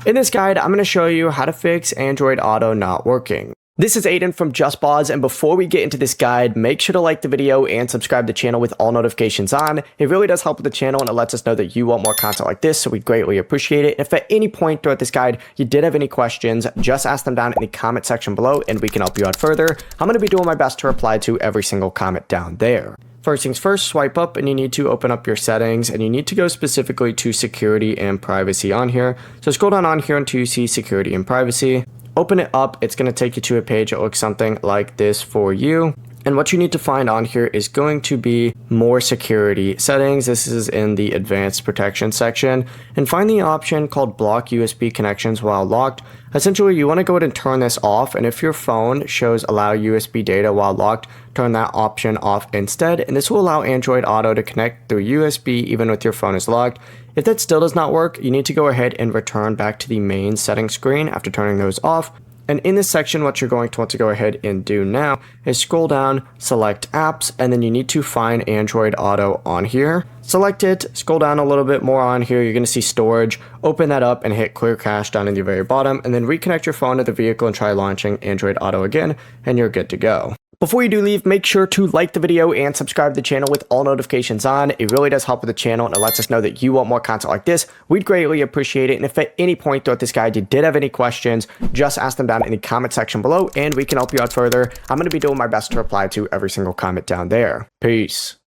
In this guide, I'm going to show you how to fix Android Auto not working. This is Aiden from JustPause, and before we get into this guide, make sure to like the video and subscribe to the channel with all notifications on. It really does help with the channel and it lets us know that you want more content like this, so we greatly appreciate it. If at any point throughout this guide you did have any questions, just ask them down in the comment section below and we can help you out further. I'm going to be doing my best to reply to every single comment down there. First things first, swipe up and you need to open up your settings and you need to go specifically to security and privacy on here. So scroll down on here until you see security and privacy. Open it up, it's going to take you to a page that looks something like this for you. And what you need to find on here is going to be more security settings. This is in the advanced protection section, and find the option called block USB connections while locked. Essentially, you want to go ahead and turn this off, and if your phone shows allow USB data while locked, turn that option off instead, and this will allow Android Auto to connect through USB even with your phone is locked. If that still does not work, you need to go ahead and return back to the main settings screen after turning those off. And in this section, what you're going to want to go ahead and do now is scroll down, select apps, and then you need to find Android Auto on here. Select it, scroll down a little bit more on here, you're going to see storage, open that up and hit clear cache down in the very bottom, and then reconnect your phone to the vehicle and try launching Android Auto again, and you're good to go. Before you do leave, make sure to like the video and subscribe to the channel with all notifications on. It really does help with the channel and it lets us know that you want more content like this. We'd greatly appreciate it. And if at any point throughout this guide you did have any questions, just ask them down in the comment section below and we can help you out further. I'm going to be doing my best to reply to every single comment down there. Peace.